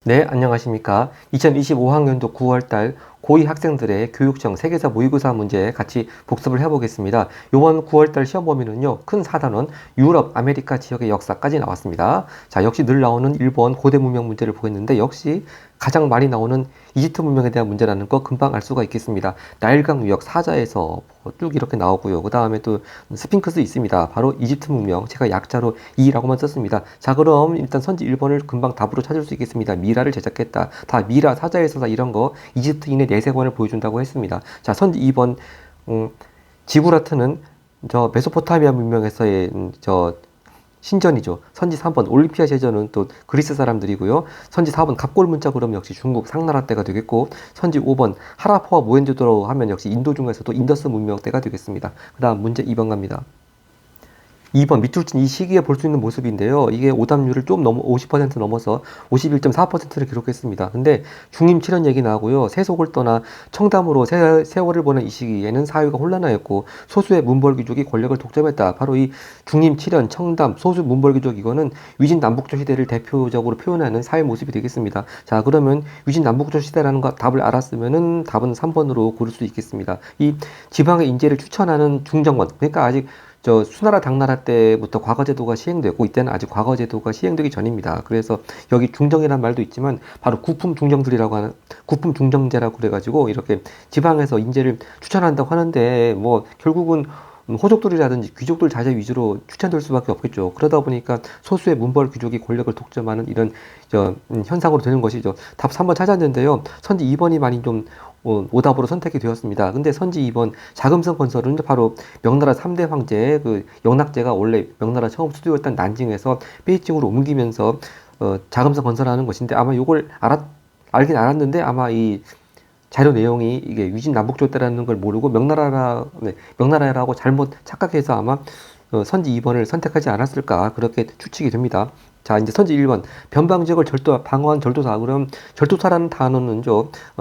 네, 안녕하십니까. 2025학년도 9월달 고2 학생들의 교육청 세계사 모의고사 문제 같이 복습을 해보겠습니다. 이번 9월달 시험 범위는요, 큰 4단원 유럽, 아메리카 지역의 역사까지 나왔습니다. 자, 역시 늘 나오는 일본 고대 문명 문제를 보겠는데, 역시 가장 많이 나오는 이집트 문명에 대한 문제라는 거 금방 알 수가 있겠습니다. 나일강 유역 사자에서 쭉 이렇게 나오고요. 그 다음에 또 스핑크스 있습니다. 바로 이집트 문명. 제가 약자로 2라고만 썼습니다. 자, 그럼 일단 선지 1번을 금방 답으로 찾을 수 있겠습니다. 미라를 제작했다. 다 미라 사자에서 다 이런 거 이집트인의 내세관을 보여준다고 했습니다. 자, 선지 2번 지구라트는 저 메소포타미아 문명에서의 신전이죠. 선지 3번 올림피아 제전은 또 그리스 사람들이고요. 선지 4번 갑골 문자 그럼 역시 중국 상나라 때가 되겠고, 선지 5번 하라파와 모헨조다로 하면 역시 인도 중에서도 인더스 문명 때가 되겠습니다. 그 다음 문제 2번 갑니다. 2번 밑줄친 이 시기에 볼 수 있는 모습인데요. 이게 오답률을 좀 넘어 50% 넘어서 51.4%를 기록했습니다. 근데 중임 7년 얘기 나오고요. 세속을 떠나 청담으로 세월을 보낸 이 시기에는 사회가 혼란하였고 소수의 문벌귀족이 권력을 독점했다. 바로 이 중임 7년 청담 소수 문벌귀족 이거는 위진 남북조 시대를 대표적으로 표현하는 사회 모습이 되겠습니다. 자, 그러면 위진 남북조 시대라는 거 답을 알았으면은 답은 3번으로 고를 수 있겠습니다. 이 지방의 인재를 추천하는 중정권, 그러니까 아직 수나라 당나라 때부터 과거제도가 시행되고 이때는 아직 과거제도가 시행되기 전입니다. 그래서 여기 중정이라는 말도 있지만 바로 구품 중정들이라고 하는 구품 중정제라고 그래가지고 이렇게 지방에서 인재를 추천한다고 하는데 뭐 결국은 호족들이라든지 귀족들 자제 위주로 추천될 수밖에 없겠죠. 그러다 보니까 소수의 문벌 귀족이 권력을 독점하는 이런 현상으로 되는 것이죠. 답 3번 찾았는데요. 선지 2번이 많이 좀 오답으로 선택이 되었습니다. 근데 선지 2번 자금성 건설은 바로 명나라 3대 황제 그 영락제가 원래 명나라 처음 수도였던 난징에서 베이징으로 옮기면서 자금성 건설하는 것인데 아마 요걸 알긴 알았는데 아마 이 자료 내용이 이게 유진 남북조 때라는 걸 모르고 명나라라고 잘못 착각해서 아마 선지 2번을 선택하지 않았을까 그렇게 추측이 됩니다. 자, 이제 선지 1번 변방 지역을 방어한 절도사. 그럼 절도사라는 단어는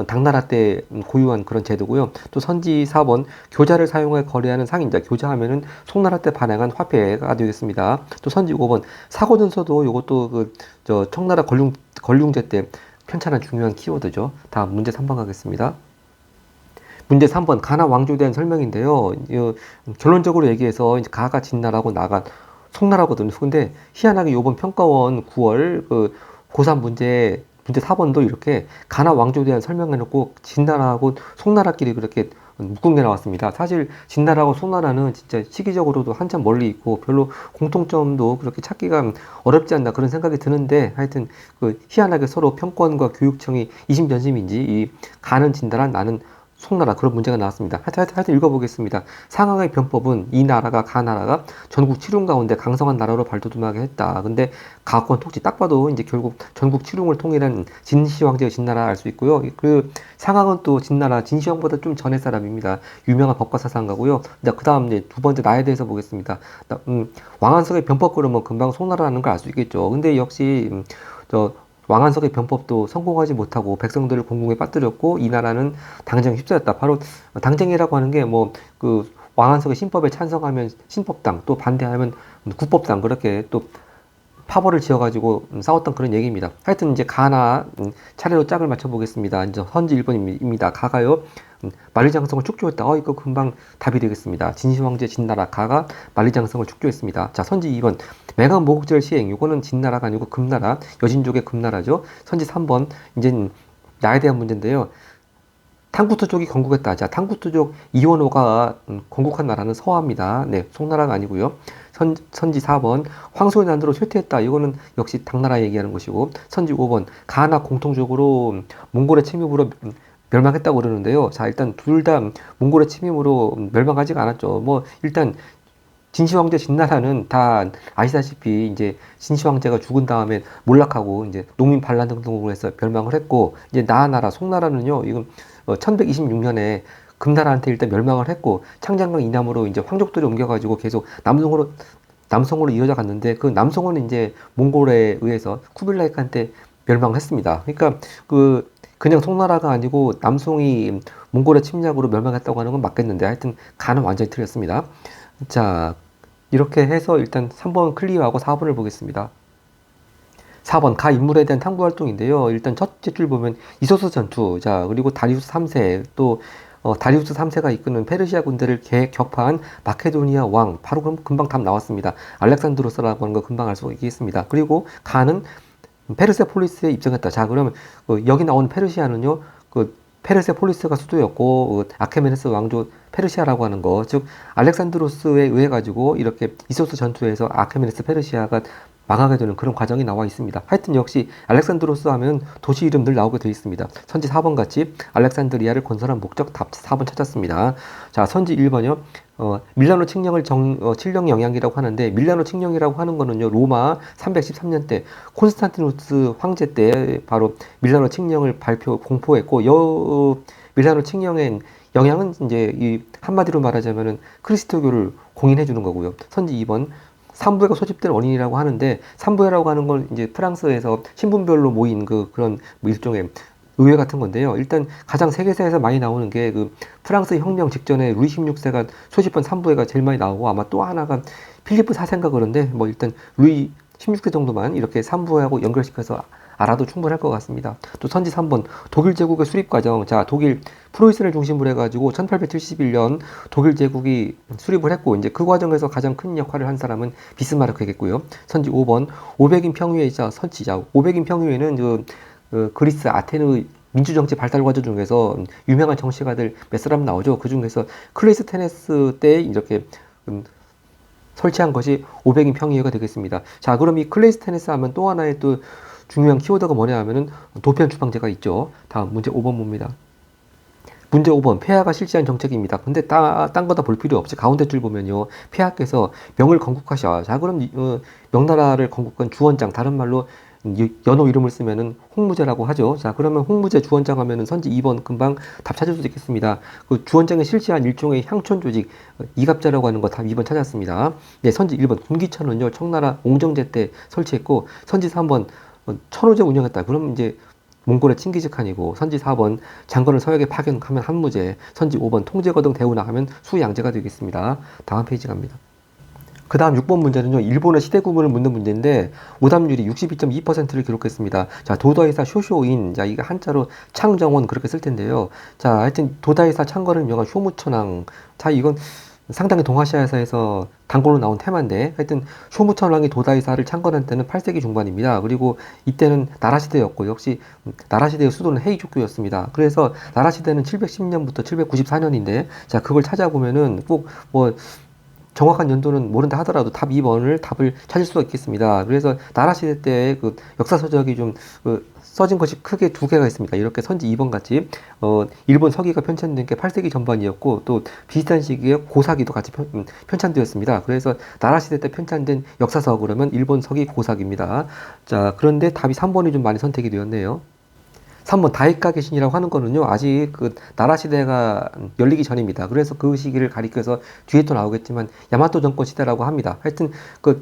당나라 때 고유한 그런 제도고요. 또 선지 4번 교자를 사용해 거래하는 상인자. 교자하면은 송나라 때 발행한 화폐가 되겠습니다. 또 선지 5번 사고전서도 이것도 청나라 걸륭제 때 편찬한 중요한 키워드죠. 다음 문제 3번 가겠습니다. 문제 3번 가나 왕조에 대한 설명인데요. 결론적으로 얘기해서 이제 가가 진나라고 나가 송나라거든요. 근데 희한하게 이번 평가원 9월 고3 문제 4번도 이렇게 가나 왕조에 대한 설명해놓고 진나라하고 송나라끼리 그렇게 묶은 게 나왔습니다. 사실 진나라하고 송나라는 진짜 시기적으로도 한참 멀리 있고 별로 공통점도 그렇게 찾기가 어렵지 않나 그런 생각이 드는데, 하여튼 희한하게 서로 평권과 교육청이 이심전심인지 이 가는 진나라 나는 송나라 그런 문제가 나왔습니다. 하여튼 읽어보겠습니다. 상황의 변법은 이 나라가 가나라가 전국 칠웅 가운데 강성한 나라로 발돋움하게 했다. 근데 가권 통치 딱 봐도 이제 결국 전국 칠웅을 통일한 진시 황제의 진나라 알 수 있고요. 그 상황은 또 진나라 진시황보다 좀 전의 사람입니다. 유명한 법과 사상가고요. 그 다음 이제 두 번째 나에 대해서 보겠습니다. 왕한석의 변법 그러면 금방 송나라라는 걸 알 수 있겠죠. 근데 역시 왕한석의 변법도 성공하지 못하고 백성들을 공궁에 빠뜨렸고 이 나라는 당정에 휩싸였다. 바로 당정이라고 하는 게 왕한석의 신법에 찬성하면 신법당, 또 반대하면 국법당 그렇게 또 파벌을 지어가지고 싸웠던 그런 얘기입니다. 하여튼 이제 가나 차례로 짝을 맞춰보겠습니다. 이제 선지 1번입니다. 가가요. 만리장성을 축조했다. 이거 금방 답이 되겠습니다. 진시황제 진나라 가가 만리장성을 축조했습니다. 자, 선지 2번 맹한 모국제를 시행. 이거는 진나라가 아니고 금나라, 여진족의 금나라죠. 선지 3번 이제 나에 대한 문제인데요. 탕구트족이 건국했다. 자, 탕구트족 이원호가 건국한 나라는 서화입니다. 네, 송나라가 아니고요. 선지 4번 황소의 난도로 쇠퇴했다. 이거는 역시 당나라 얘기하는 것이고, 선지 5번 가나 공통적으로 몽골의 침입으로 멸망했다고 그러는데요. 자, 일단 둘 다 몽골의 침입으로 멸망하지가 않았죠. 일단 진시황제 진나라는 다 아시다시피 이제 진시황제가 죽은 다음에 몰락하고 이제 농민 반란 등등으로 해서 멸망을 했고, 이제 나나라 송나라는요, 이건 1126년에 금나라한테 일단 멸망을 했고 창장강 이남으로 이제 황족들이 옮겨가지고 계속 남성으로 이어져 갔는데, 그 남성은 이제 몽골에 의해서 쿠빌라이 칸한테 멸망을 했습니다. 그러니까 그냥 송나라가 아니고 남송이 몽골의 침략으로 멸망했다고 하는 건 맞겠는데, 하여튼 가는 완전히 틀렸습니다. 자, 이렇게 해서 일단 3번 클리어하고 4번을 보겠습니다. 4번 가 인물에 대한 탐구 활동인데요. 일단 첫째 줄 보면 이소스 전투, 자 그리고 다리우스 3세 또 다리우스 3세가 이끄는 페르시아 군대를 격파한 마케도니아 왕, 바로 그럼 금방 답 나왔습니다. 알렉산드로스라고 하는 거 금방 알 수 있겠습니다. 그리고 가는 페르세폴리스에 입성했다. 자 그러면 여기 나온 페르시아는요, 페르세폴리스가 수도였고 아케메네스 왕조 페르시아라고 하는 거, 즉 알렉산드로스에 의해 가지고 이렇게 이소스 전투에서 아케메네스 페르시아가 망하게 되는 그런 과정이 나와 있습니다. 하여튼 역시 알렉산드로스 하면 도시 이름 늘 나오게 되어 있습니다. 선지 4번 같이 알렉산드리아를 건설한 목적 답 4번 찾았습니다. 자, 선지 1번이요. 밀라노 칙령을 칙령 영향이라고 하는데, 밀라노 칙령이라고 하는 거는요, 로마 313년 때 콘스탄티누스 황제 때 바로 밀라노 칙령을 공포했고, 밀라노 칙령의 영향은 이제 이 한마디로 말하자면은 그리스도교를 공인해 주는 거고요. 선지 2번 삼부회가 소집된 원인이라고 하는데, 삼부회라고 하는 건 이제 프랑스에서 신분별로 모인 그런 일종의 의회 같은 건데요. 일단 가장 세계사에서 많이 나오는 게 프랑스 혁명 직전에 루이 16세가 소집한 삼부회가 제일 많이 나오고, 아마 또 하나가 필리프 4세인가 그런데 뭐 일단 루이 16세 정도만 이렇게 삼부회하고 연결시켜서 알아도 충분할 것 같습니다. 또 선지 3번 독일 제국의 수립 과정. 자, 독일 프로이센을 중심으로 해가지고 1871년 독일 제국이 수립을 했고, 이제 그 과정에서 가장 큰 역할을 한 사람은 비스마르크겠고요. 선지 5번 500인 평유회이자 선지자. 500인 평유회는 그리스 아테네 민주정치 발달 과정 중에서 유명한 정치가들 몇 사람 나오죠. 그 중에서 클레이스테네스 때 이렇게 설치한 것이 500인 평유회가 되겠습니다. 자, 그럼 이 클레이스테네스 하면 또 하나의 또 중요한 키워드가 뭐냐 하면은 도편 추방제가 있죠. 다음 문제 5번 봅니다. 문제 5번 폐하가 실시한 정책입니다. 근데 딴 거다 볼 필요 없이 가운데 줄 보면요, 폐하께서 명을 건국하셔. 자 그럼 명나라를 건국한 주원장, 다른 말로 연호 이름을 쓰면은 홍무제라고 하죠. 자 그러면 홍무제 주원장 하면은 선지 2번 금방 답 찾을 수 있겠습니다. 그 주원장이 실시한 일종의 향촌 조직 이갑자라고 하는 거 답 2번 찾았습니다. 네, 선지 1번 군기천은요 청나라 옹정제 때 설치했고, 선지 3번 천호제 운영했다. 그럼 이제 몽골의 칭기즈칸이고, 선지 4번 장건을 서역에 파견하면 한무제, 선지 5번 통제거등 대우나 하면 수양제가 되겠습니다. 다음 페이지 갑니다. 그 다음 6번 문제는요, 일본의 시대 구분을 묻는 문제인데 오답률이 62.2%를 기록했습니다. 자, 도다이사 쇼쇼인, 자, 이게 한자로 창정원 그렇게 쓸 텐데요. 자, 하여튼 도다이사 창건을 명한 쇼무천왕. 자, 이건 상당히 동아시아에서 단골로 나온 테마인데, 하여튼 쇼무천왕이 도다이사를 창건한 때는 8세기 중반입니다. 그리고 이때는 나라시대였고, 역시 나라시대의 수도는 헤이족교였습니다. 그래서 나라시대는 710년부터 794년인데, 자 그걸 찾아보면은 꼭 뭐 정확한 연도는 모른다 하더라도 답 2번을 답을 찾을 수가 있겠습니다. 그래서 나라시대 때의 역사 서적이 좀 써진 것이 크게 두 개가 있습니다. 이렇게 선지 2번 같이 일본 서기가 편찬된 게 8세기 전반이었고, 또 비슷한 시기에 고사기도 같이 편찬되었습니다. 그래서 나라시대 때 편찬된 역사서 그러면 일본 서기 고사기입니다. 자, 그런데 답이 3번이 좀 많이 선택이 되었네요. 3번 다이카 개신이라고 하는 거는요, 아직 나라 시대가 열리기 전입니다. 그래서 그 시기를 가리켜서 뒤에 또 나오겠지만 야마토 정권 시대라고 합니다. 하여튼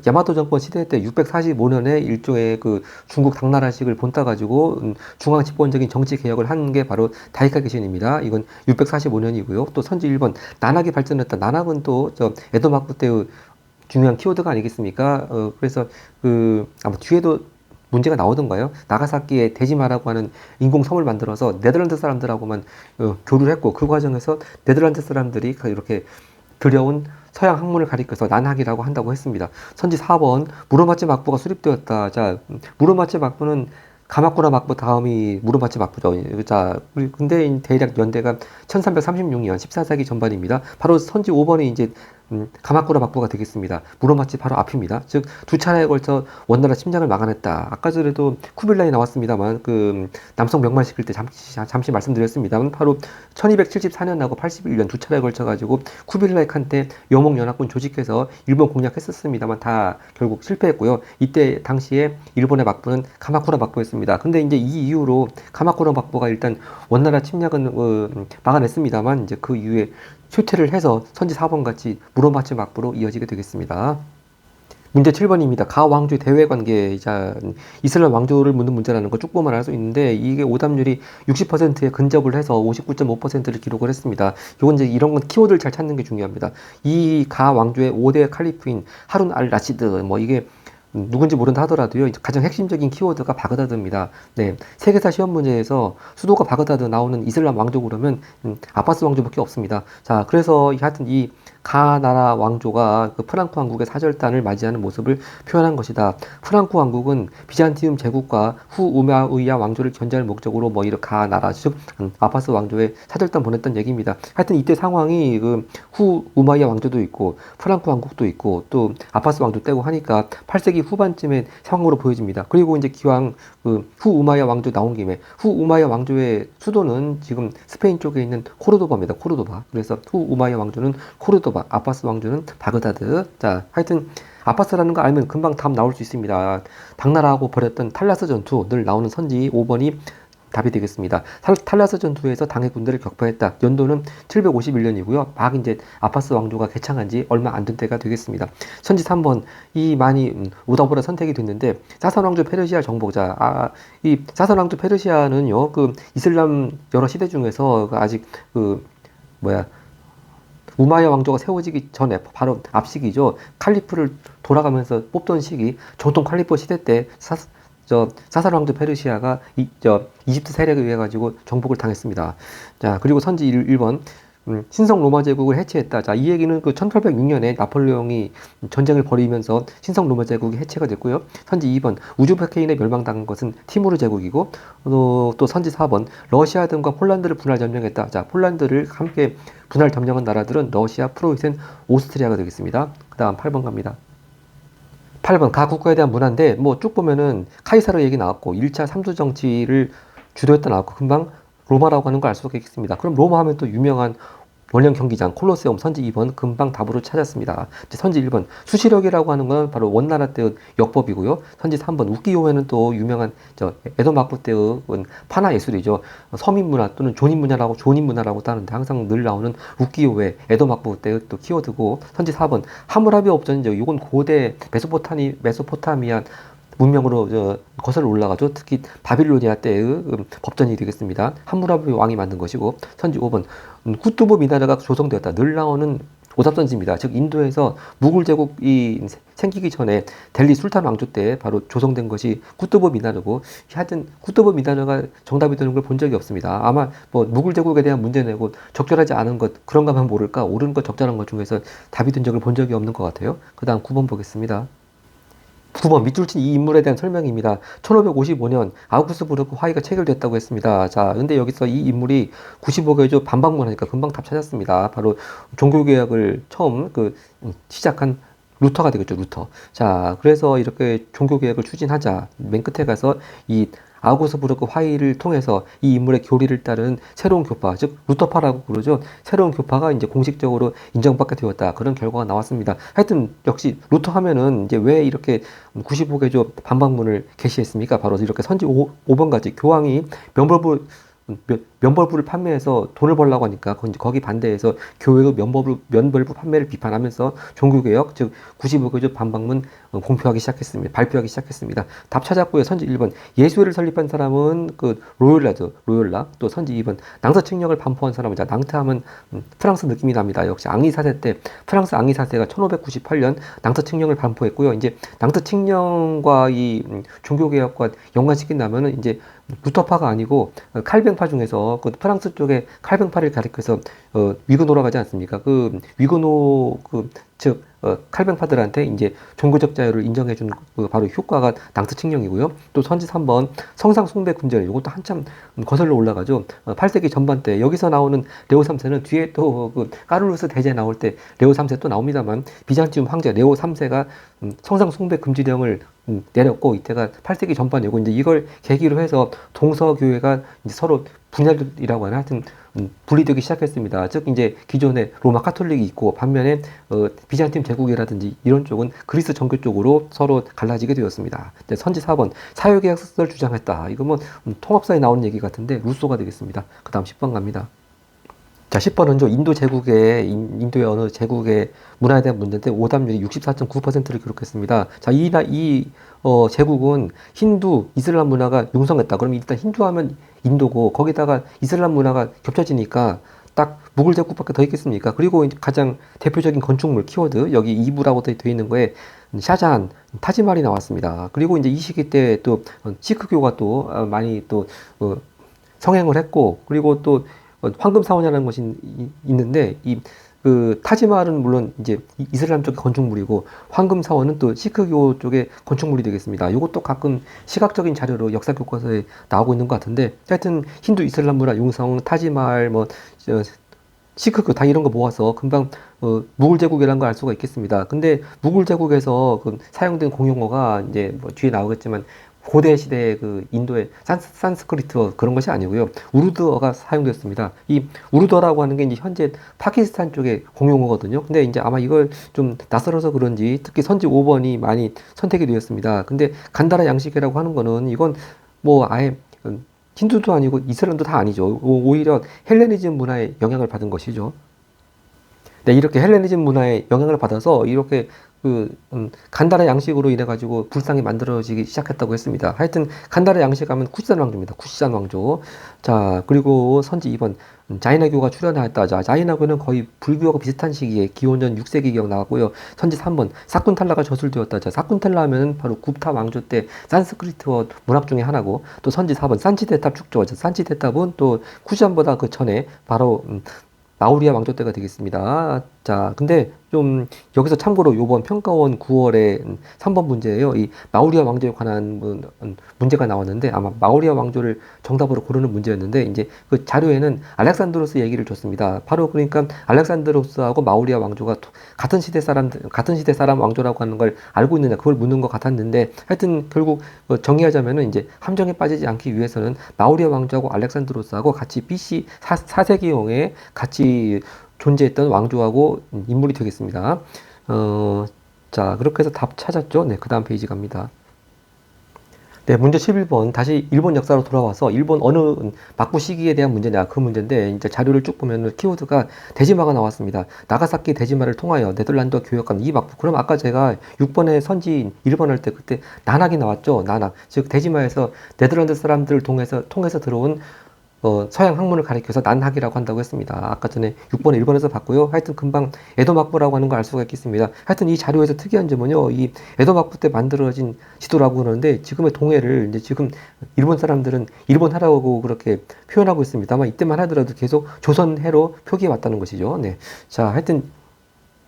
야마토 정권 시대 때 645년에 일종의 중국 당나라식을 본따 가지고 중앙 집권적인 정치 개혁을 한 게 바로 다이카 개신입니다. 이건 645년이고요. 또 선지 1번 난학이 발전했다. 난학은 또 에도 막부 때의 중요한 키워드가 아니겠습니까? 그래서 아마 뒤에도 문제가 나오던가요? 나가사키에 데지마라고 하는 인공섬을 만들어서 네덜란드 사람들하고만 교류를 했고, 그 과정에서 네덜란드 사람들이 이렇게 들여온 서양 학문을 가리켜서 난학이라고 한다고 했습니다. 선지 4번 무로마치 막부가 수립되었다. 자, 무로마치 막부는 가마쿠라 막부 다음이 무로마치 막부죠. 자, 근데 대략 연대가 1336년 14세기 전반입니다. 바로 선지 5번이 이제 가마쿠라 막부가 되겠습니다. 무로마치 바로 앞입니다. 즉 두 차례에 걸쳐 원나라 침략을 막아냈다. 아까 전에도 쿠빌라이 나왔습니다만 남성 명만시킬 때 잠시 말씀드렸습니다만, 바로 1274년하고 81년 두 차례에 걸쳐 가지고 쿠빌라이 칸테 여몽 연합군 조직해서 일본 공략했었습니다만 다 결국 실패했고요. 이때 당시에 일본의 막부는 가마쿠라 막부였습니다. 근데 이제 이 이후로 가마쿠라 막부가 일단 원나라 침략은 막아냈습니다만, 이제 그 이후에 쇠퇴를 해서 선지 4번 같이 무로마치 막부로 이어지게 되겠습니다. 문제 7번입니다. 가 왕조의 대외 관계이자 이슬람 왕조를 묻는 문제라는 거 쭉 보면 알 수 있는데, 이게 오답률이 60%에 근접을 해서 59.5%를 기록을 했습니다. 요건 이제 이런 건 키워드를 잘 찾는 게 중요합니다. 이 가 왕조의 5대 칼리프인 하룬 알 라시드, 이게 누군지 모른다 하더라도요, 가장 핵심적인 키워드가 바그다드입니다. 네, 세계사 시험 문제에서 수도가 바그다드 나오는 이슬람 왕조 그러면 아바스 왕조밖에 없습니다. 자, 그래서 하여튼 이 가 나라 왕조가 그 프랑크 왕국의 사절단을 맞이하는 모습을 표현한 것이다. 프랑크 왕국은 비잔티움 제국과 후 우마이야 왕조를 견제할 목적으로 뭐 이렇게 가 나라 즉 아바스 왕조의 사절단 보냈던 얘기입니다. 하여튼 이때 상황이 그 후 우마이야 왕조도 있고 프랑크 왕국도 있고 또 아바스 왕조 떼고 하니까 8세기 후반쯤의 상황으로 보여집니다. 그리고 이제 기왕 그 후 우마이야 왕조 나온 김에 후 우마이야 왕조의 수도는 지금 스페인 쪽에 있는 코르도바입니다. 코르도바. 그래서 후 우마이야 왕조는 코르도바, 아바스 왕조는 바그다드. 자, 하여튼 아바스라는 거 알면 금방 답 나올 수 있습니다. 당나라하고 벌였던 탈라스 전투 늘 나오는 선지 5번이 답이 되겠습니다. 탈라스 전투에서 당의 군대를 격파했다. 연도는 751년이고요. 막 이제 아바스 왕조가 개창한 지 얼마 안 된 때가 되겠습니다. 선지 3번 이 많이 오다보다 선택이 됐는데 사산 왕조 페르시아 정복자. 이 사산 왕조 페르시아는요. 그 이슬람 여러 시대 중에서 아직 그 뭐야 우마이야 왕조가 세워지기 전에 바로 앞시기죠. 칼리프를 돌아가면서 뽑던 시기 정통 칼리프 시대 때 사산 왕조 페르시아가 이집트 세력에 의해 가지고 정복을 당했습니다. 자, 그리고 선지 1번 신성 로마 제국을 해체했다. 자, 이 얘기는 그 1806년에 나폴레옹이 전쟁을 벌이면서 신성 로마 제국이 해체가 됐고요. 선지 2번 우즈베크인에 멸망당한 것은 티무르 제국이고 또 선지 4번 러시아 등과 폴란드를 분할 점령했다. 자, 폴란드를 함께 분할 점령한 나라들은 러시아, 프로이센, 오스트리아가 되겠습니다. 그 다음 8번 갑니다. 8번 각 국가에 대한 문화인데 뭐 쭉 보면은 카이사르 얘기 나왔고 1차 삼두 정치를 주도했다 나왔고 금방 로마라고 하는 걸 알 수가 있겠습니다. 그럼 로마 하면 또 유명한 원형 경기장 콜로세움 선지 2번 금방 답으로 찾았습니다. 선지 1번 수시력이라고 하는 건 바로 원나라 때의 역법이고요. 선지 3번 우키요에는 또 유명한 에도 마쿠 때의 파나 예술이죠. 서민 문화 또는 조닌 문화라고 하는데 항상 늘 나오는 우키요에 에도 마쿠 때의 또 키워드고 선지 4번 하무라비 업전이죠. 이건 고대 메소포타미아 문명으로 거슬러 올라가죠. 특히 바빌로니아 때의 법전이 되겠습니다. 함무라비 왕이 만든 것이고 선지 5번 쿠투브 미나르가 조성되었다. 늘 나오는 오답선지입니다. 즉 인도에서 무굴 제국이 생기기 전에 델리 술탄 왕조 때 바로 조성된 것이 쿠투브 미나르고 하여튼 쿠투브 미나르가 정답이 되는 걸 본 적이 없습니다. 아마 뭐 무굴 제국에 대한 문제 내고 적절하지 않은 것 그런가 하면 모를까 옳은 것 적절한 것 중에서 답이 된 적을 본 적이 없는 것 같아요. 그 다음 9번 보겠습니다. 9번 밑줄 친 이 인물에 대한 설명입니다. 1555년 아우구스부르크 화의가 체결됐다고 했습니다. 자, 근데 여기서 이 인물이 95개조 반박문하니까 금방 답 찾았습니다. 바로 종교개혁을 처음 시작한 루터가 되겠죠, 루터. 자, 그래서 이렇게 종교개혁을 추진하자 맨 끝에 가서 이 아우구스부르크 화의를 통해서 이 인물의 교리를 따르는 새로운 교파, 즉 루터파라고 그러죠. 새로운 교파가 이제 공식적으로 인정받게 되었다. 그런 결과가 나왔습니다. 하여튼 역시 루터 하면은 이제 왜 이렇게 95개조 반박문을 게시했습니까? 바로 이렇게 선지 5번까지 교황이 면벌부를 판매해서 돈을 벌려고 하니까 거기 반대해서 교회의 면벌부 판매를 비판하면서 종교개혁 즉 95개조 반박문 발표하기 시작했습니다. 답 찾았고요. 선지 1번 예수회를 설립한 사람은 로열라 또 선지 2번 낭서칙령을 반포한 사람이자 낭트하면 프랑스 느낌이 납니다. 역시 앙리 4세 때 프랑스 앙리 4세가 1598년 낭서칙령을 반포했고요. 이제 낭서칙령과 이 종교개혁과 연관시킨다면은 이제 루터파가 아니고 칼뱅파 중에서 프랑스 쪽에 칼뱅파를 가리켜서 위그노라고 하지 않습니까? 위그노 즉 칼뱅파들한테 이제 종교적 자유를 인정해준 바로 효과가 낭스칙령이고요. 또 선지 3번 성상 숭배 금전 이것도 한참 거슬러 올라가죠. 8세기 전반 때 여기서 나오는 레오 3세는 뒤에 또 까를루스 대제 나올 때 레오 3세 또 나옵니다만 비잔티움 황제 레오 3세가 성상 숭배 금지령을 내렸고 이때가 8세기 전반이고 이제 이걸 계기로 해서 동서교회가 이제 서로 분열이라고 하나 하여튼 분리되기 시작했습니다. 즉 이제 기존에 로마 카톨릭이 있고 반면에 비잔틴 제국이라든지 이런 쪽은 그리스 정교 쪽으로 서로 갈라지게 되었습니다. 선지 4번 사회계약서를 주장했다. 이거 뭐 통합사에 나오는 얘기 같은데 루소가 되겠습니다. 그 다음 10번 갑니다. 자, 10번은 인도의 어느 제국의 문화에 대한 문제인데 오답률이 64.9%를 기록했습니다. 자, 이 제국은 힌두, 이슬람 문화가 융성했다. 그럼 일단 힌두하면 인도고 거기다가 이슬람 문화가 겹쳐지니까 딱 무굴 제국밖에 더 있겠습니까? 그리고 가장 대표적인 건축물 키워드 여기 2부라고 되어 있는 거에 샤자한, 타지말이 나왔습니다. 그리고 이제 이 시기 때 또 시크교가 또 많이 또 성행을 했고, 그리고 또 황금 사원이라는 것이 있는데 이 그 타지말은 물론 이제 이슬람 쪽의 건축물이고 황금 사원은 또 시크교 쪽의 건축물이 되겠습니다. 이것도 가끔 시각적인 자료로 역사 교과서에 나오고 있는 것 같은데, 하여튼 힌두 이슬람 문화 융성 타지말 뭐 시크교 다 이런 거 모아서 금방 무굴 제국이라는 걸 알 수가 있겠습니다. 근데 무굴 제국에서 그 사용된 공용어가 이제 뭐 뒤에 나오겠지만 고대 시대의 그 인도의 산스크리트어 그런 것이 아니고요. 우르드어가 사용됐습니다. 이 우르드어라고 하는 게 이제 현재 파키스탄 쪽의 공용어거든요. 근데 이제 아마 이걸 좀 낯설어서 그런지 특히 선지 5번이 많이 선택이 되었습니다. 근데 간다라 양식이라고 하는 거는 이건 뭐 아예 힌두도 아니고 이슬람도 다 아니죠. 오히려 헬레니즘 문화에 영향을 받은 것이죠. 네, 이렇게 헬레니즘 문화에 영향을 받아서 이렇게 간다라 양식으로 인해 가지고 불상이 만들어지기 시작했다고 했습니다. 하여튼 간다라 양식하면 쿠시산 왕조입니다. 쿠시산 왕조. 자, 그리고 선지 2번 자이나교가 출현하였다. 자, 자이나교는 거의 불교하고 비슷한 시기에 기원전 6세기경 나왔고요. 선지 3번 사쿤탈라가 저술되었다. 자, 사쿤탈라면 바로 굽타 왕조 때 산스크리트어 문학 중에 하나고, 또 선지 4번 산치대탑 축조. 자, 산치대탑은 또 쿠시안보다 그 전에 바로 마우리아 왕조 때가 되겠습니다. 자, 근데 좀 여기서 참고로 요번 평가원 9월에 3번 문제예요. 이 마우리아 왕조에 관한 문제가 나왔는데 아마 마우리아 왕조를 정답으로 고르는 문제였는데, 이제 그 자료에는 알렉산드로스 얘기를 줬습니다. 바로 그러니까 알렉산드로스하고 마우리아 왕조가 같은 시대 사람 왕조라고 하는 걸 알고 있느냐, 그걸 묻는 것 같았는데, 하여튼 결국 정의하자면은 이제 함정에 빠지지 않기 위해서는 마우리아 왕조하고 알렉산드로스하고 같이 BC 4세기경에 같이 존재했던 왕조하고 인물이 되겠습니다. 자, 그렇게 해서 답 찾았죠? 네, 그 다음 페이지 갑니다. 네, 문제 11번. 다시 일본 역사로 돌아와서 일본 어느 막부 시기에 대한 문제냐, 그 문제인데, 이제 자료를 쭉 보면 키워드가 대지마가 나왔습니다. 나가사키 대지마를 통하여 네덜란드와 교역한 이 막부. 그럼 아까 제가 6번에 선지 1번 할 때 그때 난학이 나왔죠? 난학. 즉, 대지마에서 네덜란드 사람들을 통해서 들어온 서양 학문을 가리켜서 난학이라고 한다고 했습니다. 아까 전에 6번에 1번에서 봤고요. 하여튼 금방 에도막부라고 하는 걸 알 수가 있겠습니다. 하여튼 이 자료에서 특이한 점은요, 이 에도막부 때 만들어진 지도라고 그러는데 지금의 동해를 이제 지금 일본 사람들은 일본하라고 그렇게 표현하고 있습니다만, 이때만 하더라도 계속 조선해로 표기해 왔다는 것이죠. 네. 자, 하여튼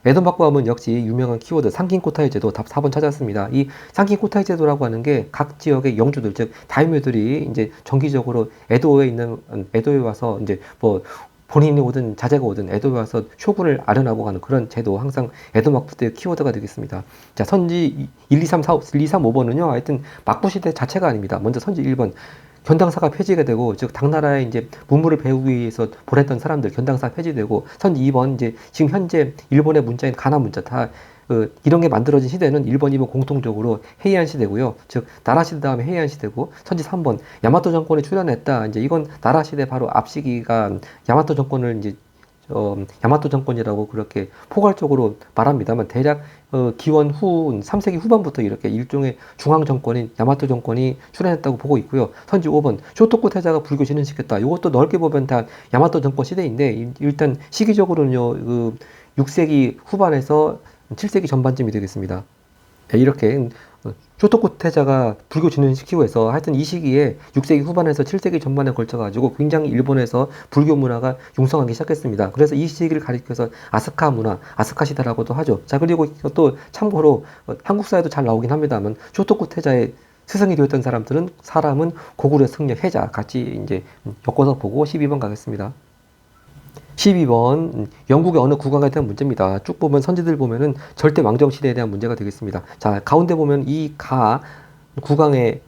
에도막부 하면 역시 유명한 키워드 상킨코타이 제도, 답 4번 찾았습니다. 이 상킨코타이 제도라고 하는 게 각 지역의 영주들, 즉 다이묘들이 이제 정기적으로 에도에 와서 이제 뭐 본인이 오든 자제가 오든 에도에 와서 쇼군을 아련하고 가는 그런 제도, 항상 에도막부 때 키워드가 되겠습니다. 자, 선지 1, 2, 3, 4, 1, 2, 3, 5번은요, 하여튼 막부 시대 자체가 아닙니다. 먼저 선지 1번. 견당사가 폐지가 되고, 즉 당나라에 이제 문물을 배우기 위해서 보냈던 사람들 견당사 폐지되고, 선 2번 이제 지금 현재 일본의 문자인 가나 문자 다 이런 게 만들어진 시대는 1번, 2번 공통적으로 헤이안 시대고요. 즉 나라 시대 다음에 헤이안 시대고, 선지 3번 야마토 정권이 출현했다. 이제 이건 나라 시대 바로 앞 시기가 야마토 정권을 이제 야마토 정권이라고 그렇게 포괄적으로 말합니다만, 대략 기원 후 3세기 후반부터 이렇게 일종의 중앙 정권인 야마토 정권이 출현했다고 보고 있고요. 선지 5번 쇼토쿠 태자가 불교 진흥시켰다. 이것도 넓게 보면 다 야마토 정권 시대인데, 일단 시기적으로는요, 6세기 후반에서 7세기 전반쯤이 되겠습니다. 네, 이렇게 쇼토쿠 태자가 불교 진흥시키고 해서 하여튼 이 시기에 6세기 후반에서 7세기 전반에 걸쳐가지고 굉장히 일본에서 불교 문화가 융성하기 시작했습니다. 그래서 이 시기를 가리켜서 아스카 문화, 아스카 시대라고도 하죠. 자, 그리고 또 참고로 한국사에도 잘 나오긴 합니다만, 쇼토쿠 태자의 스승이 되었던 사람은 고구려 승려 해자 같이 이제 엮어서 보고 12번 가겠습니다. 12번 영국의 어느 국왕에 대한 문제입니다. 쭉 보면 선지들 보면은 절대 왕정 시대에 대한 문제가 되겠습니다. 자, 가운데 보면 이 국왕의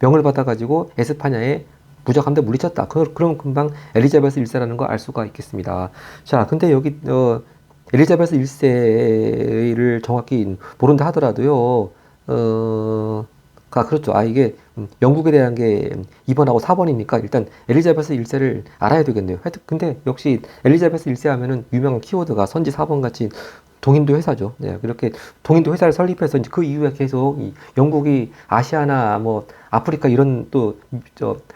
명을 받아가지고 에스파냐에 무적함대 물리쳤다. 그럼 금방 엘리자베스 1세라는 거 알 수가 있겠습니다. 자, 근데 여기 엘리자베스 1세를 정확히 모른다 하더라도요, 그렇죠. 이게 영국에 대한 게 2번하고 4번이니까 일단 엘리자베스 1세를 알아야 되겠네요. 하여튼 근데 역시 엘리자베스 1세 하면은 유명한 키워드가 선지 4번 같이 동인도 회사죠. 네, 그렇게 동인도 회사를 설립해서 이제 그 이후에 계속 영국이 아시아나 뭐 아프리카 이런 또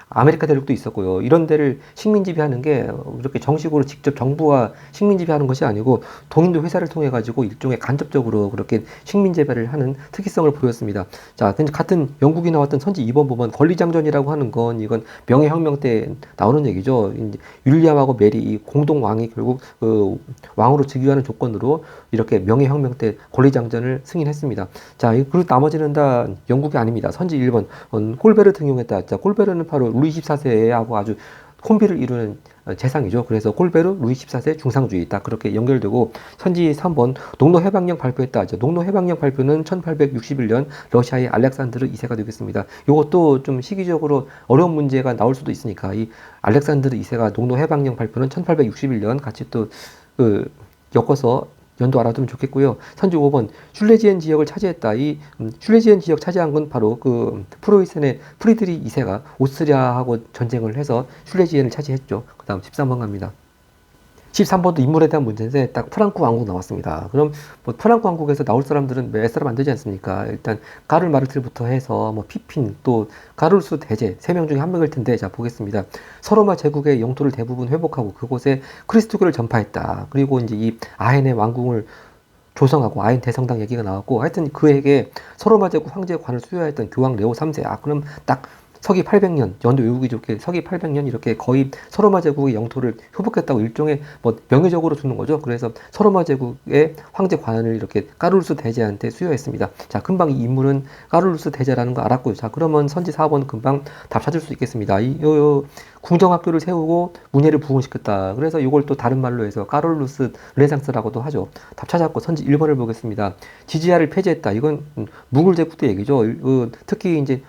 아메리카 대륙도 있었고요. 이런 데를 식민 지배하는 게 이렇게 정식으로 직접 정부가 식민 지배하는 것이 아니고 동인도 회사를 통해 가지고 일종의 간접적으로 그렇게 식민 지배를 하는 특이성을 보였습니다. 자, 근데 같은 영국이 나왔던 선지 2번 보면 권리장전이라고 하는 건 이건 명예혁명 때 나오는 얘기죠. 이제 윌리엄하고 메리 이 공동 왕이 결국 그 왕으로 즉위하는 조건으로 이렇게 명예혁명 때 권리장전을 승인했습니다. 자, 그리고 나머지는 다 영국이 아닙니다. 선지 1번 콜베르 등용했다. 자, 콜베르는 바로 루이 14세하고 아주 콤비를 이루는 재상이죠. 그래서 콜베르, 루이 14세 중상주의 딱 그렇게 연결되고 선지 3번 농노해방령 발표했다. 농노해방령 발표는 1861년 러시아의 알렉산드르 2세가 되겠습니다. 이것도 좀 시기적으로 어려운 문제가 나올 수도 있으니까 이 알렉산드르 2세가 농노해방령 발표는 1861년 같이 또 엮어서 연도 알아두면 좋겠고요. 선지 5번 슐레지엔 지역을 차지했다. 이 슐레지엔 지역 차지한 건 바로 그 프로이센의 프리드리 2세가 오스트리아하고 전쟁을 해서 슐레지엔을 차지했죠. 그 다음 13번 갑니다. 13번도 인물에 대한 문제인데 딱 프랑크 왕국 나왔습니다. 그럼 뭐 프랑크 왕국에서 나올 사람들은 몇 사람 안 되지 않습니까? 일단 가를 마르틀부터 해서 뭐 피핀 또 가룰수 대제 3명 중에 1명일 텐데 자 보겠습니다. 서로마 제국의 영토를 대부분 회복하고 그곳에 크리스토교를 전파했다. 그리고 이제 이 아헨의 왕궁을 조성하고 아헨 대성당 얘기가 나왔고 하여튼 그에게 서로마 제국 황제의 관을 수여했던 교황 레오 3세. 아 그럼 딱 서기 800년, 연도 외우기 좋게 서기 800년 이렇게 거의 서로마 제국의 영토를 회복했다고 일종의 뭐 명예적으로 주는 거죠. 그래서 서로마 제국의 황제 관을 이렇게 까르루스 대제한테 수여했습니다. 자, 금방 이 인물은 까르루스 대제라는 거 알았고요. 자, 그러면 선지 4번 금방 답 찾을 수 있겠습니다. 궁정학교를 세우고 문예를 부흥시켰다. 그래서 이걸 또 다른 말로 해서 까를루스 르네상스라고도 하죠. 답 찾았고 선지 1번을 보겠습니다. 지지아를 폐지했다. 이건 무굴 제국 때 얘기죠. 특히 이제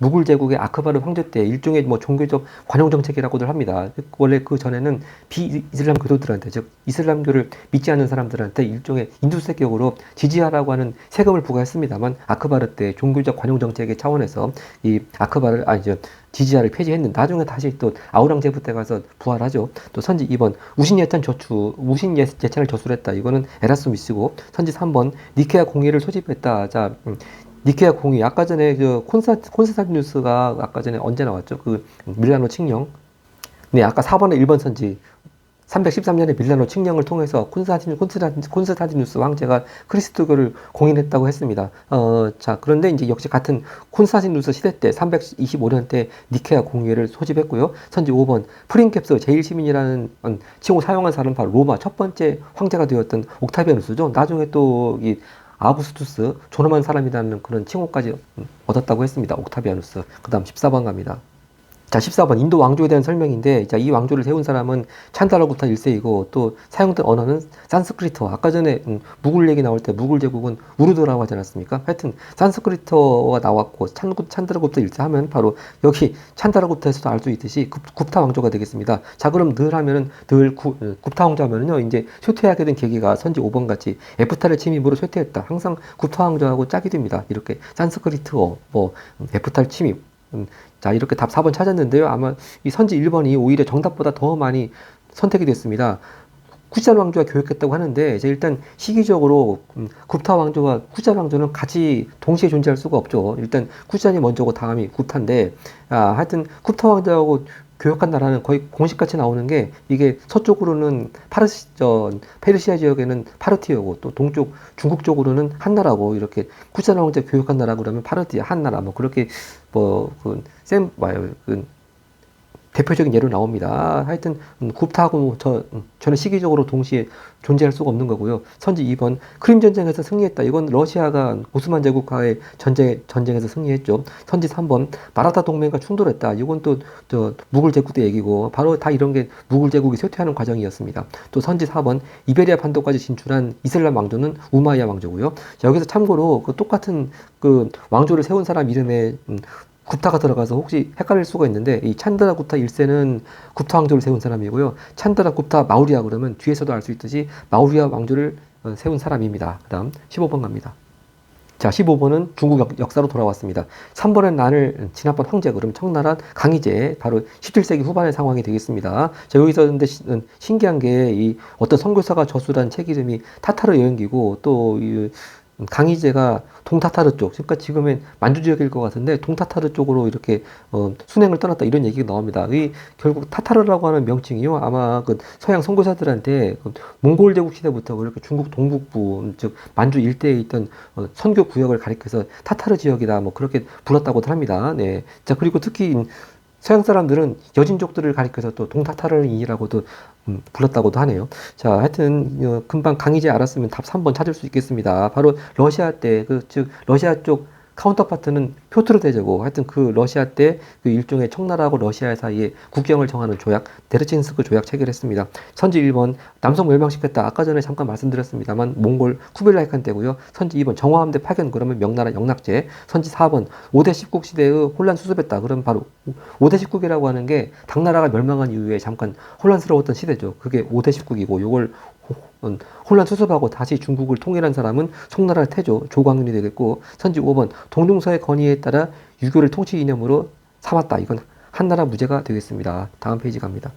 무굴 제국의 아크바르 황제 때 일종의 뭐 종교적 관용 정책이라고들 합니다. 원래 그 전에는 비이슬람 교도들한테 즉 이슬람교를 믿지 않는 사람들한테 일종의 인두세격으로 지지하라고 하는 세금을 부과했습니다만 아크바르 때 종교적 관용 정책의 차원에서 이 지지아를 폐지했는데 나중에 다시 또 아우랑제부 때 가서 부활하죠. 또 선지 2번 우신 예찬을 저술했다. 이거는 에라스미스고 선지 3번 니케아 공의를 소집했다. 자, 니케아 공의 아까 전에 콘스탄티누스가 아까 전에 언제 나왔죠? 그 밀라노 칙령. 네, 아까 4번에 1번 선지 313년에 밀라노 칙령을 통해서 콘스탄티누스 황제가 크리스토교를 공인했다고 했습니다. 자, 그런데 이제 역시 같은 콘스탄티누스 시대 때 325년 때 니케아 공의회를 소집했고요. 선지 5번 프린캡스 제1시민이라는 칭호 사용한 사람은 바로 로마 첫 번째 황제가 되었던 옥타비아누스죠. 나중에 또 이 아우구스투스 존엄한 사람이라는 그런 칭호까지 얻었다고 했습니다. 옥타비아누스. 그 다음 14번 갑니다. 자, 14번 인도 왕조에 대한 설명인데 자, 이 왕조를 세운 사람은 찬다라구타 1세이고 또 사용된 언어는 산스크리트어. 아까 전에 무굴 얘기 나올 때 무굴 제국은 우르드라고 하지 않았습니까? 하여튼 산스크리트어가 나왔고 찬다라구타 1세 하면 바로 여기 찬다라구타에서도 알 수 있듯이 굽타 왕조가 되겠습니다. 자, 그럼 늘 하면은 늘 굽타 왕조 하면은요 이제 쇠퇴하게 된 계기가 선지 5번 같이 에프타를 침입으로 쇠퇴했다. 항상 굽타 왕조하고 짝이 됩니다. 이렇게 산스크리트어 뭐 에프탈 침입 자, 이렇게 답 4번 찾았는데요. 아마 이 선지 1번이 오히려 정답보다 더 많이 선택이 됐습니다. 쿠잔 왕조가 교육했다고 하는데 이제 일단 시기적으로 굽타 왕조와 쿠잔 왕조는 같이 동시에 존재할 수가 없죠. 일단 쿠잔이 먼저고 다음이 굽타인데 하여튼 굽타 왕조하고 교역한 나라는 거의 공식같이 나오는 게 이게 서쪽으로는 페르시아 지역에는 파르티아고 또 동쪽 중국 쪽으로는 한나라고 이렇게 쿠잔 왕조 교역한 나라 그러면 파르티아 한나라 뭐 그렇게 대표적인 예로 나옵니다. 하여튼 굽타하고 저는 시기적으로 동시에 존재할 수가 없는 거고요. 선지 2번 크림 전쟁에서 승리했다. 이건 러시아가 오스만 제국과의 전쟁에서 승리했죠. 선지 3번 마라타 동맹과 충돌했다. 이건 또 무굴 제국 때 얘기고 바로 다 이런 게 무굴 제국이 쇠퇴하는 과정이었습니다. 또 선지 4번 이베리아 반도까지 진출한 이슬람 왕조는 우마이야 왕조고요. 여기서 참고로 그 똑같은 그 왕조를 세운 사람 이름에 굽타가 들어가서 혹시 헷갈릴 수가 있는데 이 찬드라 굽타 1세는 굽타 왕조를 세운 사람이고요. 찬드라 굽타 마우리아 그러면 뒤에서도 알 수 있듯이 마우리아 왕조를 세운 사람입니다. 그 다음 15번 갑니다. 자, 15번은 중국 역사로 돌아왔습니다. 3번은 난을 지난번 황제 그럼 청나라 강희제 바로 17세기 후반의 상황이 되겠습니다. 자, 여기서 근데 신기한 게 이 어떤 선교사가 저술한 책 이름이 타타르 여행기고 또 강희제가 동타타르 쪽, 그러니까 지금의 만주 지역일 것 같은데 동타타르 쪽으로 이렇게 순행을 떠났다 이런 얘기가 나옵니다. 이 결국 타타르라고 하는 명칭이요 아마 그 서양 선교사들한테 그 몽골 제국 시대부터 그렇게 중국 동북부 즉 만주 일대에 있던 선교 구역을 가리켜서 타타르 지역이다 뭐 그렇게 불렀다고들 합니다. 네. 자 그리고 특히 서양 사람들은 여진족들을 가리켜서 또 동타타르인이라고도 불렀다고도 하네요. 자, 하여튼 금방 강의제 알았으면 답 3번 찾을 수 있겠습니다. 바로 러시아 때, 즉 러시아 쪽 카운터파트는 표트르 대제고 하여튼 그 러시아 때 그 일종의 청나라하고 러시아 사이에 국경을 정하는 조약 데르친스크 조약 체결했습니다. 선지 1번 남성 멸망시켰다. 아까 전에 잠깐 말씀드렸습니다만 몽골 쿠빌라이 칸 때고요. 선지 2번 정화함대 파견 그러면 명나라 영락제. 선지 4번 5대 10국 시대의 혼란 수습했다. 그럼 바로 5대 10국이라고 하는 게 당나라가 멸망한 이후에 잠깐 혼란스러웠던 시대죠. 그게 5대 10국이고 요걸 혼란 수습하고 다시 중국을 통일한 사람은 송나라 태조 조광윤이 되겠고 선지 5번 동중서의 건의에 따라 유교를 통치 이념으로 삼았다. 이건 한나라 무죄가 되겠습니다. 다음 페이지 갑니다.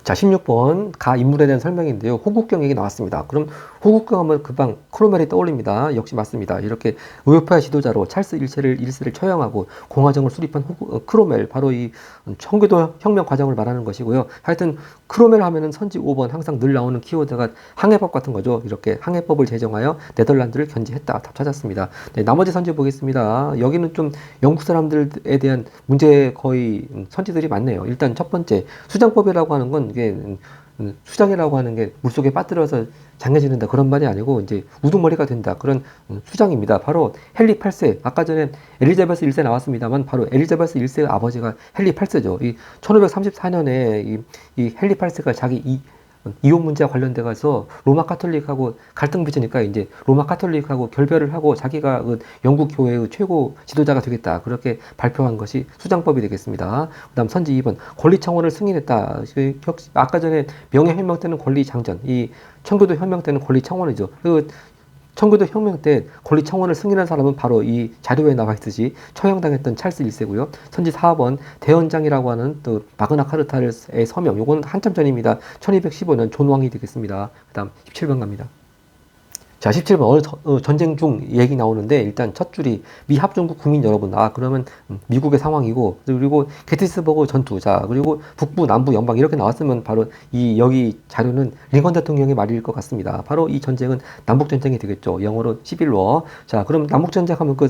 자, 16번 가 인물에 대한 설명인데요. 호국경 얘기 나왔습니다. 그럼 호국경 하면 금방 크로멜이 떠올립니다. 역시 맞습니다. 이렇게 의료파 지도자로 찰스 1세를 처형하고 공화정을 수립한 크로멜 바로 이 청교도 혁명 과정을 말하는 것이고요. 하여튼 크로멜 하면은 선지 5번 항상 늘 나오는 키워드가 항해법 같은 거죠. 이렇게 항해법을 제정하여 네덜란드를 견제했다. 답 찾았습니다. 네, 나머지 선지 보겠습니다. 여기는 좀 영국 사람들에 대한 문제 거의 선지들이 많네요. 일단 첫 번째 수장법이라고 하는 건 이게 수장이라고 하는 게 물속에 빠뜨려서 장해지는다 그런 말이 아니고 이제 우두머리가 된다 그런 수장입니다. 바로 헨리 8세 아까 전에 엘리자베스 1세 나왔습니다만 바로 엘리자베스 1세의 아버지가 헨리 8세죠. 이 1534년에 이 헨리 8세가 자기 이혼 문제와 관련돼 가서 로마 카톨릭하고 갈등 빚으니까 이제 로마 카톨릭하고 결별을 하고 자기가 그 영국 교회의 최고 지도자가 되겠다 그렇게 발표한 것이 수장법이 되겠습니다. 그다음 선지 2번 권리 청원을 승인했다. 아까 전에 명예혁명 때는 권리 장전, 이 청교도 혁명 때는 권리 청원이죠. 그 청교도 혁명 때 권리 청원을 승인한 사람은 바로 이 자료에 나와 있듯이 처형당했던 찰스 1세고요. 선지 4번 대원장이라고 하는 또 마그나 카르타의 서명, 요거는 한참 전입니다. 1215년 존 왕이 되겠습니다. 그 다음 17번 갑니다. 자, 17번 전쟁 중 얘기 나오는데 일단 첫 줄이 미 합중국 국민 여러분. 그러면 미국의 상황이고 그리고 게티스버그 전투. 자, 그리고 북부 남부 연방 이렇게 나왔으면 바로 여기 자료는 링컨 대통령의 말일 것 같습니다. 바로 이 전쟁은 남북 전쟁이 되겠죠. 영어로 시빌워. 자, 그럼 남북 전쟁 하면 그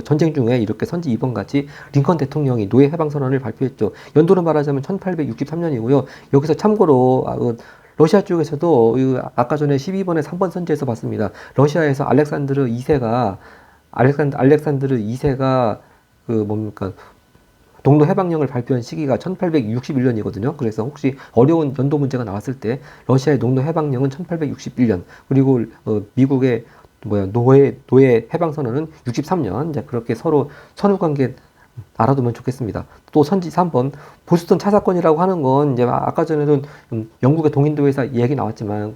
전쟁 중에 이렇게 선지 2번 같이 링컨 대통령이 노예 해방 선언을 발표했죠. 연도로 말하자면 1863년이고요. 여기서 참고로 러시아 쪽에서도 아까 전에 12번에 3번 선지에서 봤습니다. 러시아에서 알렉산드르 2세가 그 뭡니까 동로 해방령을 발표한 시기가 1861년이거든요. 그래서 혹시 어려운 연도 문제가 나왔을 때 러시아의 농로 해방령은 1861년 그리고 미국의 노예 해방 선언은 63년. 이제 그렇게 서로 선후 관계 알아두면 좋겠습니다. 또 선지 3번 보스턴 차 사건이라고 하는 건 이제 아까 전에도 영국의 동인도 회사 얘기 나왔지만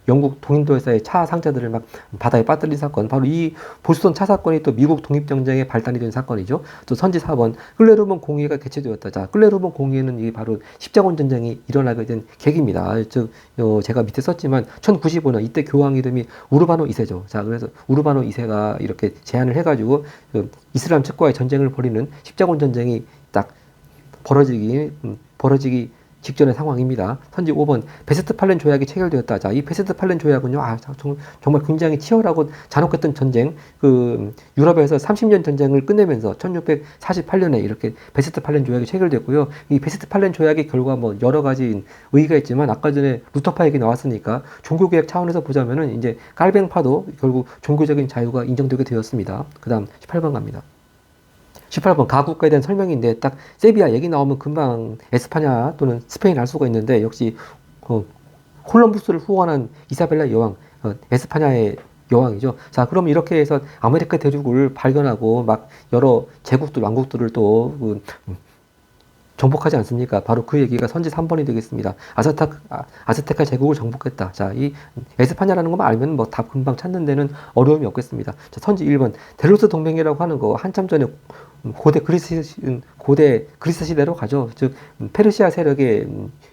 영국 동인도 회사의 차 상자들을 막 바다에 빠뜨린 사건 바로 이 보스턴 차 사건이 또 미국 독립전쟁의 발단이 된 사건이죠. 또 선지 4번 끌레르본 공의회가 개최되었다. 자, 끌레르본 공의회는 이 바로 십자군 전쟁이 일어나게 된 계기입니다. 제가 밑에 썼지만 1095년 이때 교황 이름이 우르바노 2세죠. 자, 그래서 우르바노 2세가 이렇게 제안을 해가지고 이슬람 측과의 전쟁을 벌이는 십자군 전쟁이 딱 벌어지기 직전의 상황입니다. 선지 5번 베스트팔렌 조약이 체결되었다. 자, 이 베스트팔렌 조약은요, 정말 굉장히 치열하고 잔혹했던 전쟁, 유럽에서 30년 전쟁을 끝내면서 1648년에 이렇게 베스트팔렌 조약이 체결됐고요. 이 베스트팔렌 조약의 결과 여러 가지 의의가 있지만 아까 전에 루터파 얘기 나왔으니까 종교개혁 차원에서 보자면은 이제 깔뱅파도 결국 종교적인 자유가 인정되게 되었습니다. 그 다음 18번 갑니다. 18번 가국가에 대한 설명인데 딱 세비야 얘기 나오면 금방 에스파냐 또는 스페인 알 수가 있는데 역시 콜럼부스를 후원한 이사벨라 여왕 에스파냐의 여왕이죠. 자, 그럼 이렇게 해서 아메리카 대륙을 발견하고 막 여러 제국들 왕국들을 또 정복하지 않습니까? 바로 그 얘기가 선지 3번이 되겠습니다. 아스테카 제국을 정복했다. 자, 이 에스파냐라는 것만 알면 답 금방 찾는 데는 어려움이 없겠습니다. 자, 선지 1번 델로스 동맹이라고 하는 거 한참 전에 고대 그리스 시대로 가죠. 즉 페르시아 세력의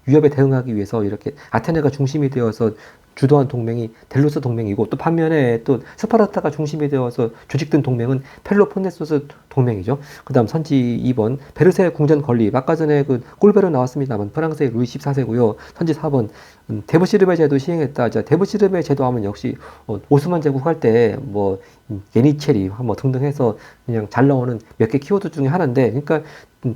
위협에 대응하기 위해서 이렇게 아테네가 중심이 되어서 주도한 동맹이 델로스 동맹이고, 또 반면에 또 스파르타가 중심이 되어서 조직된 동맹은 펠로폰네소스 동맹이죠. 그다음 선지 2번 베르사유 궁전 건립. 아까 전에 그 꼴베로 나왔습니다만 프랑스의 루이 14세고요. 선지 4번 데부시르베 제도 시행했다. 자, 데부시르베 제도 하면 역시 오스만 제국 할 때 뭐 예니체리 뭐 등등 해서 그냥 잘 나오는 몇 개 키워드 중에 하나인데, 그러니까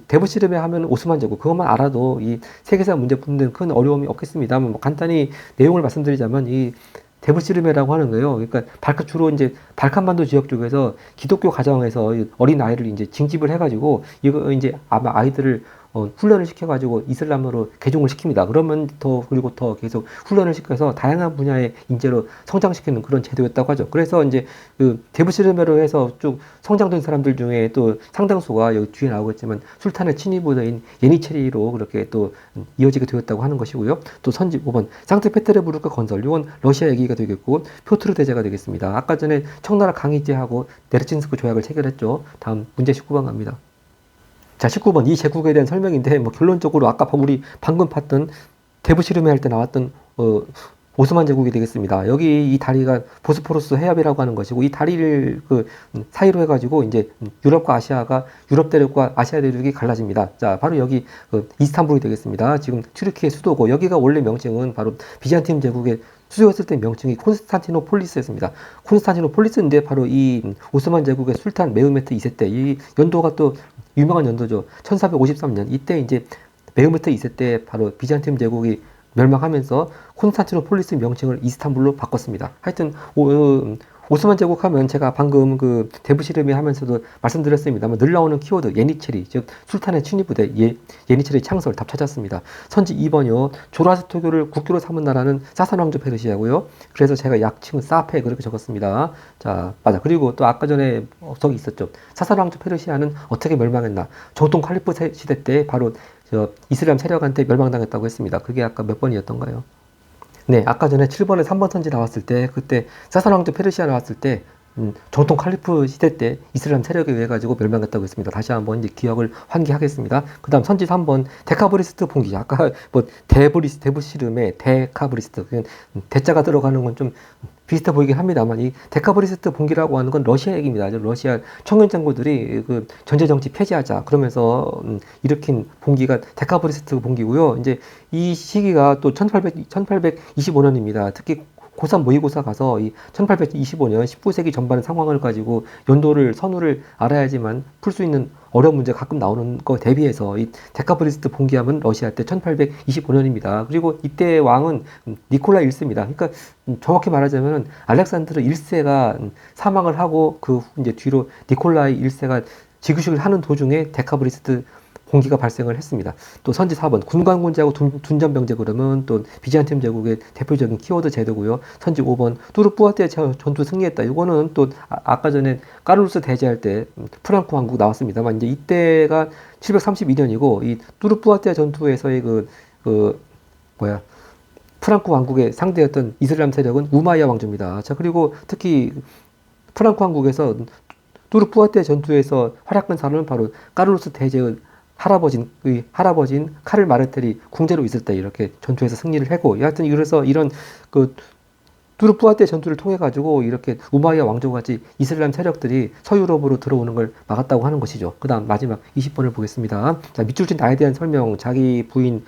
데부시르베 하면 오스만 제국 그것만 알아도 이 세계사 문제 푸는 데는 큰 어려움이 없겠습니다만, 뭐 간단히 내용을 말씀드리자면 이 데부시르메라고 하는 거예요. 그러니까 주로 이제 발칸반도 지역 쪽에서 기독교 가정에서 어린 아이를 이제 징집을 해가지고 이거 이제 아마 아이들을 훈련을 시켜가지고 이슬람으로 개종을 시킵니다. 그러면 그리고 더 계속 훈련을 시켜서 다양한 분야의 인재로 성장시키는 그런 제도였다고 하죠. 그래서 이제 그 데부시르메로 해서 쭉 성장된 사람들 중에 또 상당수가 여기 뒤에 나오겠지만 술탄의 친위부대인 예니체리로 그렇게 또 이어지게 되었다고 하는 것이고요. 또 선지 5번 상트페테르부르크 건설. 이건 러시아 얘기가 되겠고, 표트르 대제가 되겠습니다. 아까 전에 청나라 강희제하고 네르친스크 조약을 체결했죠. 다음 문제 19번 갑니다. 자, 19번 이 제국에 대한 설명인데, 뭐 결론적으로 아까 우리 방금 봤던 데부시르메 할 때 나왔던 오스만 제국이 되겠습니다. 여기 이 다리가 보스포러스 해협이라고 하는 것이고, 이 다리를 그 사이로 해가지고 이제 유럽과 아시아가, 유럽 대륙과 아시아 대륙이 갈라집니다. 자, 바로 여기 이스탄불이 되겠습니다. 지금 튀르키의 수도고, 여기가 원래 명칭은 바로 비잔틴 제국의 수도였을 때 명칭이 콘스탄티노폴리스였습니다. 콘스탄티노폴리스인데 바로 이 오스만 제국의 술탄 메흐메트 2세 때, 이 연도가 또 유명한 연도죠. 1453년. 이때 이제 메흐메트 2세 때 바로 비잔틴 제국이 멸망하면서 콘스탄티노폴리스 명칭을 이스탄불로 바꿨습니다. 하여튼 오스만 제국 하면 제가 방금 그 데부시르메 하면서도 말씀드렸습니다만 늘 나오는 키워드 예니체리, 즉 술탄의 친위부대 예니체리 창설 답 찾았습니다. 선지 2번이요. 조라스토교를 국교로 삼은 나라는 사산 왕조 페르시아고요. 그래서 제가 약칭 사페 그렇게 적었습니다. 자, 맞아. 그리고 또 아까 전에 적이 있었죠. 사산 왕조 페르시아는 어떻게 멸망했나? 정통 칼리프 시대 때 바로 이슬람 세력한테 멸망당했다고 했습니다. 그게 아까 몇 번이었던가요? 네, 아까 전에 7번에 3번 선지 나왔을 때, 그때 사산 왕조 페르시아 나왔을 때 정통 칼리프 시대 때 이슬람 세력에 의해 가지고 멸망했다고 했습니다. 다시 한번 이제 기억을 환기하겠습니다. 그다음 선지 3번 데카브리스트 봉기. 아까 뭐 데부시름에 데카브리스트, 그냥 대자가 들어가는 건 좀 비슷해 보이긴 합니다만, 이 데카브리스트 봉기라고 하는 건 러시아 얘기입니다. 러시아 청년 장군들이 그 전제 정치 폐지하자 그러면서 일으킨 봉기가 데카브리스트 봉기고요. 이제 이 시기가 또 1825년입니다. 특히 고3 모의고사 가서 이 1825년 19세기 전반의 상황을 가지고 연도를 선우를 알아야지만 풀 수 있는 어려운 문제가 가끔 나오는 거 대비해서 이 데카브리스트 봉기하면 러시아 때 1825년입니다. 그리고 이때 왕은 니콜라 1세입니다. 그러니까 정확히 말하자면 알렉산드르 1세가 사망을 하고 그 이제 뒤로 니콜라이 1세가 즉위식을 하는 도중에 데카브리스트 봉기가 발생을 했습니다. 또 선지 4번 군관군제하고 둔전병제. 그러면 또 비잔틴 제국의 대표적인 키워드 제도고요. 선지 5번 뚜르푸아테 전투 승리했다. 이거는 또 아까 전에 까르루스 대제할 때 프랑크 왕국 나왔습니다만, 이제 이때가 732년이고 이 뚜르푸아테 전투에서의 프랑크 왕국의 상대였던 이슬람 세력은 우마이야 왕조입니다. 자, 그리고 특히 프랑크 왕국에서 뚜르푸아테 전투에서 활약한 사람은 바로 까르루스 대제의 할아버지인 카를 마르텔이 궁제로 있을 때 이렇게 전투에서 승리를 하고, 여하튼 그래서 이런 그 뚜르푸아테 전투를 통해 가지고 이렇게 우마이야 왕조같이 이슬람 세력들이 서유럽으로 들어오는 걸 막았다고 하는 것이죠. 그다음 마지막 20번을 보겠습니다. 자, 밑줄 친 나에 대한 설명, 자기 부인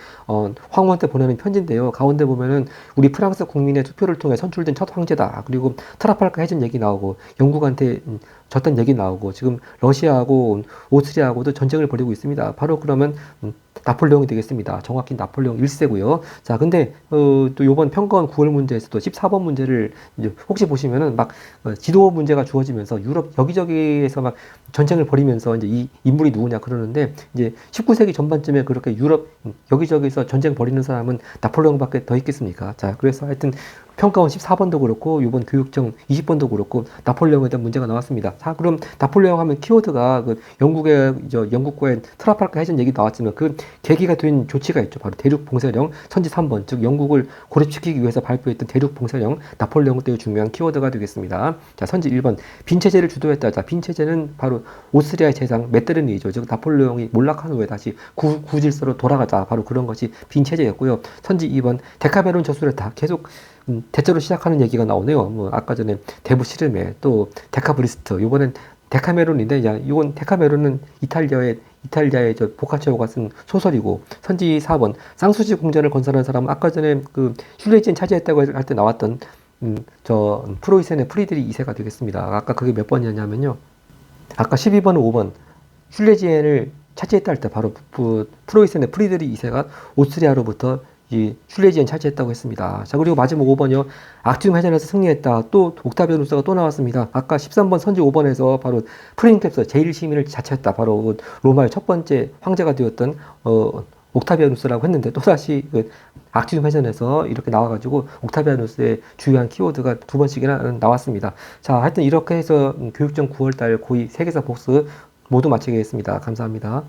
황후한테 보내는 편지인데요. 가운데 보면은 우리 프랑스 국민의 투표를 통해 선출된 첫 황제다. 그리고 트라팔가 해전 얘기 나오고, 영국한테 졌던 얘기 나오고, 지금 러시아하고 오스트리아하고도 전쟁을 벌이고 있습니다. 바로 그러면 나폴레옹이 되겠습니다. 정확히 나폴레옹 1세고요. 자, 근데 또 요번 평가원 9월 문제에서도 14번 문제를 이제 혹시 보시면은 막 지도 문제가 주어지면서 유럽 여기저기에서 막 전쟁을 벌이면서 이제 이 인물이 누구냐 그러는데, 이제 19세기 전반쯤에 그렇게 유럽 여기저기서 전쟁 벌이는 사람은 나폴레옹밖에 더 있겠습니까? 자, 그래서 하여튼 평가원 14번도 그렇고 이번 교육청 20번도 그렇고 나폴레옹에 대한 문제가 나왔습니다. 자, 그럼 나폴레옹 하면 키워드가 그 영국과의 트라팔가 해전 얘기 나왔지만 그 계기가 된 조치가 있죠. 바로 대륙 봉쇄령 선지 3번, 즉 영국을 고립시키기 위해서 발표했던 대륙 봉쇄령, 나폴레옹 때의 중요한 키워드가 되겠습니다. 자, 선지 1번 빈체제를 주도했다. 자, 빈체제는 바로 오스트리아의 재상 메테르니히죠. 즉 나폴레옹이 몰락한 후에 다시 구질서로 돌아가자. 바로 그런 것이 빈체제였고요. 선지 2번 데카메론 저술했다. 계속 대체로 시작하는 얘기가 나오네요. 뭐 아까 전에 대부 시르메, 또 데카브리스트, 이번엔 데카메론인데, 야, 이건 데카메론은 이탈리아의 저 보카치오가 쓴 소설이고, 선지 4번 쌍수지 궁전을 건설한 사람은 아까 전에 그 슐레지엔 차지했다고 할 때 나왔던 저 프로이센의 프리드리 2세가 되겠습니다. 아까 그게 몇 번이었냐면요. 아까 12번, 5번 슐레지엔을 차지했다 할 때 바로 프로이센의 프리드리 2세가 오스트리아로부터 이 슐레지엔 차지했다고 했습니다. 자, 그리고 마지막 5번이요. 악티움 해전에서 승리했다. 또 옥타비아누스가 또 나왔습니다. 아까 13번 선지 5번에서 바로 프린셉스 제1시민을 자처했다. 바로 로마의 첫 번째 황제가 되었던 옥타비아누스라고 했는데, 또다시 악티움 해전에서 이렇게 나와가지고 옥타비아누스의 주요한 키워드가 두 번씩이나 나왔습니다. 자, 하여튼 이렇게 해서 교육청 9월달 고2 세계사 복습 모두 마치겠습니다. 감사합니다.